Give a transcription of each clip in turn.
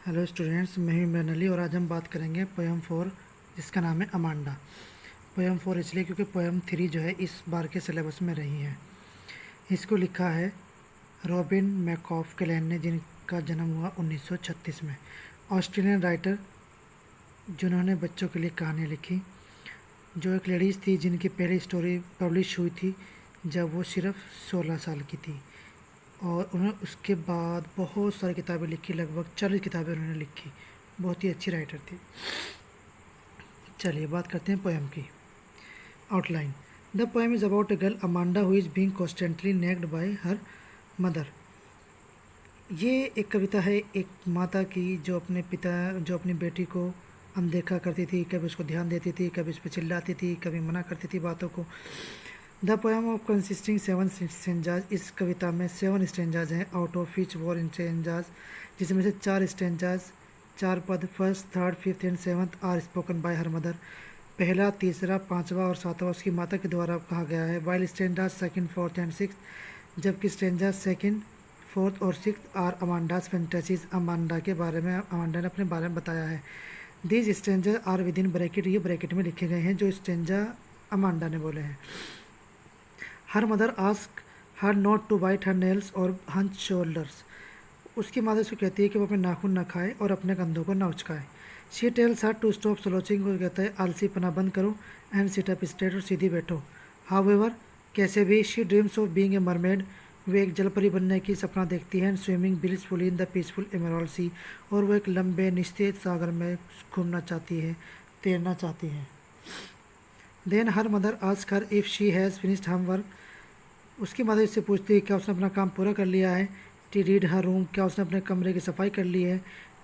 Hello students, मैं हूं इमरान अली और आज हम बात करेंगे पोएम 4 जिसका नाम है अमांडा। पोएम 4 इसलिए क्योंकि पोएम 3 जो है इस बार के सिलेबस में रही है। इसको लिखा है रॉबिन मैकॉफ-क्लेन ने, जिनका जन्म हुआ 1936 में। ऑस्ट्रेलियन राइटर जिन्होंने बच्चों के लिए कहानी लिखी, जो एक लेडीज़ थी जिनकी पहली स्टोरी पब्लिश हुई थी जब वो सिर्फ 16 साल की थी, और उन्होंने उसके बाद बहुत सारी किताबें लिखी, लगभग 40 किताबें उन्होंने लिखी। बहुत ही अच्छी राइटर थी। चलिए बात करते हैं पोएम की। Outline: the poem is about a girl Amanda who is being constantly nagged by her mother. ये एक कविता है एक माता की जो अपनी बेटी को अनदेखा करती थी, कभी उसको ध्यान देती थी, कभी उस पर चिल्लाती थी, कभी मना करती थी बातों को। The poem of consisting 7 stanzas, इस कविता में 7 स्टेंजाज हैं, आउट ऑफ विच 4 स्टेंजाज, जिसमें से 4 स्टेंजाज, 4 पद, first, third, fifth and seventh are spoken by her mother. पहला, तीसरा, पाँचवा और सातवां उसकी माता के द्वारा कहा गया है। While stanzas second, fourth and six, जबकि स्टेंजाज सेकंड, फोर्थ और six are Amanda's fantasies, Amanda ने अपने बारे में बताया है। These stanzas are within bracket, ये ब्रैकेट में लिखे गए हैं जो स्टेंजा अमांडा ने बोले हैं। Her mother ask her not to bite her nails और हंच शोल्डर्स, उसकी माता उसको कहती है कि वो अपने नाखून न खाए और अपने कंधों को न उचकाए। She tells her to stop slouching, वो कहता है आलसीपना बंद करो, एंड सिट अप स्ट्रेट, और सीधी बैठो। हाउएवर, कैसे भी, she dreams of being a mermaid, वे एक जलपरी बनने की सपना देखती है, and swimming blissfully in the peaceful emerald sea, और वो एक लंबे निस्तेज सागर में घूमना चाहती है, तैरना चाहती है। Then her mother ask her if she has finished homework, उसकी मदर इससे पूछती है क्या उसने अपना काम पूरा कर लिया है। टी रीड हर रूम, क्या उसने अपने कमरे की सफाई कर ली है।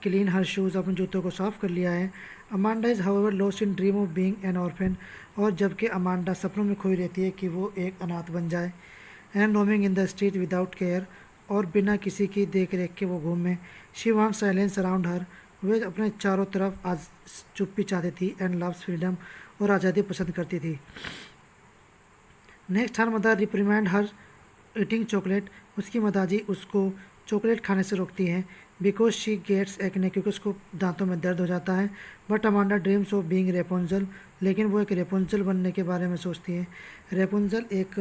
क्लीन हर शूज़, अपने जूतों को साफ़ कर लिया है। Amanda is however lost in dream of being an orphan, और जबकि अमांडा सपनों में खोई रहती है कि वो एक अनाथ बन जाए। And roaming in the street without care, और बिना किसी की देख रेख के वो घूमे। शी वांट साइलेंस अराउंड हर, वे अपने चारों तरफ आज चुप्पी चाहती थी। एंड लव्स फ्रीडम, और आज़ादी पसंद करती थी। नेक्स्ट हर मदर रिप्रिमेंड हर ईटिंग चॉकलेट, उसकी माताजी उसको चॉकलेट खाने से रोकती है। बिकॉज शी गेट्स एक्ने, क्योंकि उसको दांतों में दर्द हो जाता है। But Amanda dreams of being Rapunzel, लेकिन वो एक रेपुंजल बनने के बारे में सोचती है। रेपुंजल एक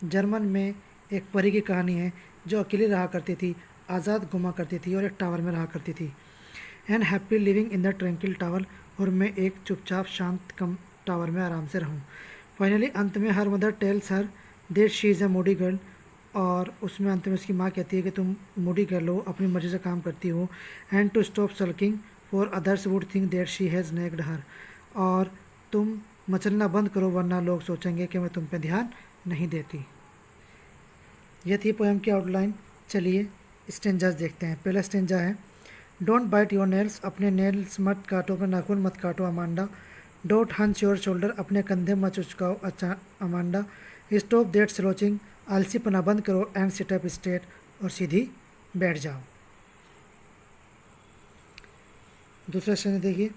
जर्मन में एक परी की कहानी है जो अकेली रहा करती थी, आज़ाद घुमा करती थी और एक टावर में रहा करती थी। And happy living in the tranquil tower, और मैं एक चुपचाप शांत कम टावर में आराम से रहूँ। फाइनली अंत में her mother tells her that she is a Moody girl, और उसमें अंत में उसकी माँ कहती है कि तुम मूडी गर्ल हो, अपनी मर्जी से काम करती हो। And to stop sulking for others would think that she has nagged her, और तुम मचलना बंद करो वरना लोग सोचेंगे कि मैं तुम पे ध्यान नहीं देती। यह थी पोएम की आउटलाइन। चलिए स्टेंजाज देखते हैं। पहला स्टेंजा है डोंट बाइट योर नेल्स, अपने नेल्स मत काटो, अपने नाखून मत काटो Amanda. Don't hunch your shoulder, अपने कंधे मत उचकाओ अच्छा अमांडा। स्टॉप दैट स्लोचिंग, आलसीपना बंद करो। एंड सिट अप स्ट्रेट, और सीधी बैठ जाओ। दूसरा स्टेंजा देखिए।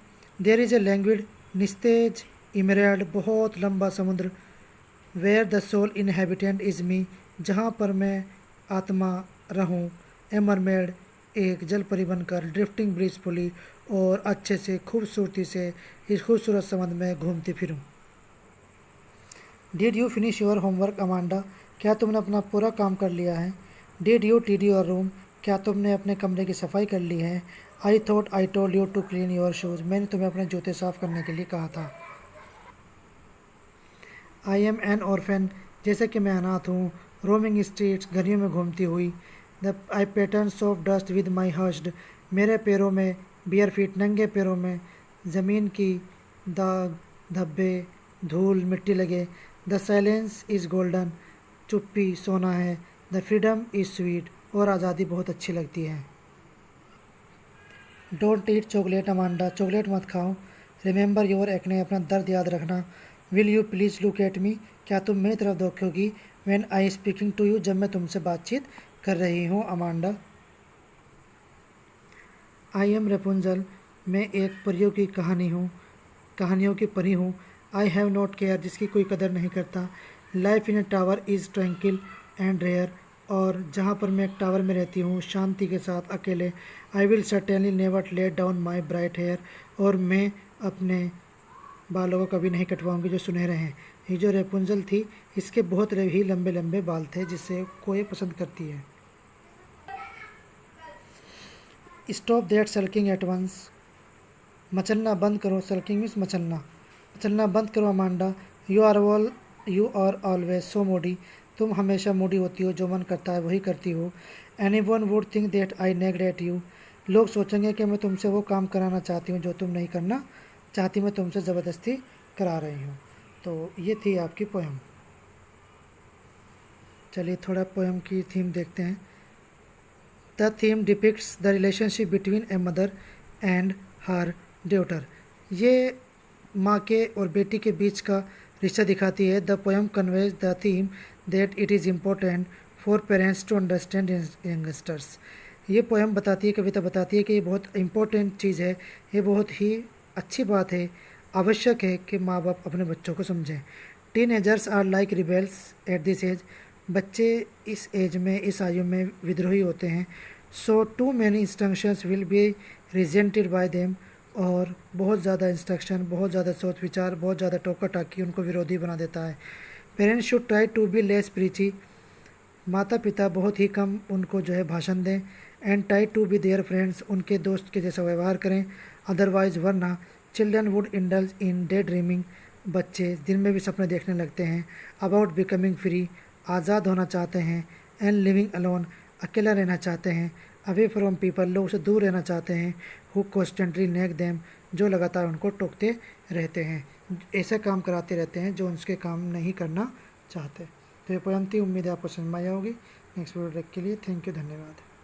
देयर इज़ ए लैंग्विड निस्तेज इमराल्ड, बहुत लंबा समुद्र। Where the sole inhabitant is me, जहाँ पर मैं आत्मा रहूँ। ए मरमेड, एक जल परी बनकर। ड्रिफ्टिंग ब्लिसफुली, और अच्छे से खूबसूरती से इस खूबसूरत समुद्र में घूमती फिरूँ। Did you finish your homework Amanda, क्या तुमने अपना पूरा काम कर लिया है। Did you tidy your room, क्या तुमने अपने कमरे की सफाई कर ली है। I thought I told you to clean your shoes, मैंने तुम्हें अपने जूते साफ़ करने के लिए कहा था। आई एम एन ऑर्फेन, जैसे कि मैं अनाथ हूँ। रोमिंग स्ट्रीट्स, गलियों में घूमती हुई। The I pattern of dust with my hushed, मेरे पैरों में बियर फीट, नंगे पैरों में ज़मीन की दाग धब्बे, धूल मिट्टी लगे। द साइलेंस इज़ गोल्डन, चुप्पी सोना है। द फ्रीडम इज़ स्वीट, और आज़ादी बहुत अच्छी लगती है। Don't eat chocolate Amanda, chocolate मत खाओ। रिमेंबर योर एक्ने, अपना दर्द याद रखना। Will you please look at me, क्या तुम मेरी तरफ देखोगी। When I speaking to you, जब मैं तुमसे बातचीत कर रही हूँ अमांडा। आई एम रेपुंजल, मैं एक परियों की कहानी हूँ, कहानियों की परी हूँ। आई हैव नॉट केयर, जिसकी कोई कदर नहीं करता। Life in a tower is tranquil and rare, और जहाँ पर मैं एक टावर में रहती हूँ शांति के साथ अकेले, I will certainly never let down my bright hair, और मैं अपने बालों को कभी नहीं कटवाऊंगी जो सुनहरे हैं। ये जो रेपुंजल थी इसके बहुत ही लंबे लंबे बाल थे जिसे कोई पसंद करती है। Stop that sulking at once, मचलना बंद करो। सल्किंग मीन्स मचलना। मचलना बंद करो Amanda, you are always so moody, तुम हमेशा मूडी होती हो, जो मन करता है वही करती हो। Anyone would think that I nagged at you, लोग सोचेंगे कि मैं तुमसे वो काम कराना चाहती हूँ जो तुम नहीं करना चाहती, मैं तुमसे ज़बरदस्ती करा रही हूँ। तो ये थी आपकी पोएम। चलिए थोड़ा पोएम की थीम देखते हैं। The theme depicts the relationship between a mother and हर ड्यूटर, ये माँ के और बेटी के बीच का रिश्ता दिखाती है। The poem conveys the theme that it is important for parents to understand youngsters, ये पोएम बताती है, कविता बताती है कि ये बहुत इम्पोर्टेंट चीज़ है, ये बहुत ही अच्छी बात है, आवश्यक है कि माँ बाप अपने बच्चों को समझें। Teenagers are like rebels at this age, बच्चे इस एज में, इस आयु में विद्रोही होते हैं। So too many instructions will be resented by them, और बहुत ज़्यादा इंस्ट्रक्शन, बहुत ज़्यादा सोच विचार, बहुत ज़्यादा टोका टाकी उनको विरोधी बना देता है। Parents should try to be less preachy, माता पिता बहुत ही कम उनको जो है भाषण दें। And try to be their friends, उनके दोस्त के जैसा व्यवहार करें। अदरवाइज वरना children would indulge in day dreaming, बच्चे दिन में भी सपने देखने लगते हैं। अबाउट बिकमिंग फ्री, आज़ाद होना चाहते हैं। एंड लिविंग अलोन, अकेला रहना चाहते हैं। अवे फ्रॉम पीपल, लोग से दूर रहना चाहते हैं। हु कॉन्स्टेंटली नेग देम, जो लगातार उनको टोकते रहते हैं, ऐसा काम कराते रहते हैं जो उनके काम नहीं करना चाहते। तो ये पोएम थी, उम्मीद है आपको समझ में आया होगी। नेक्स्ट वीडियो के लिए थैंक यू, धन्यवाद।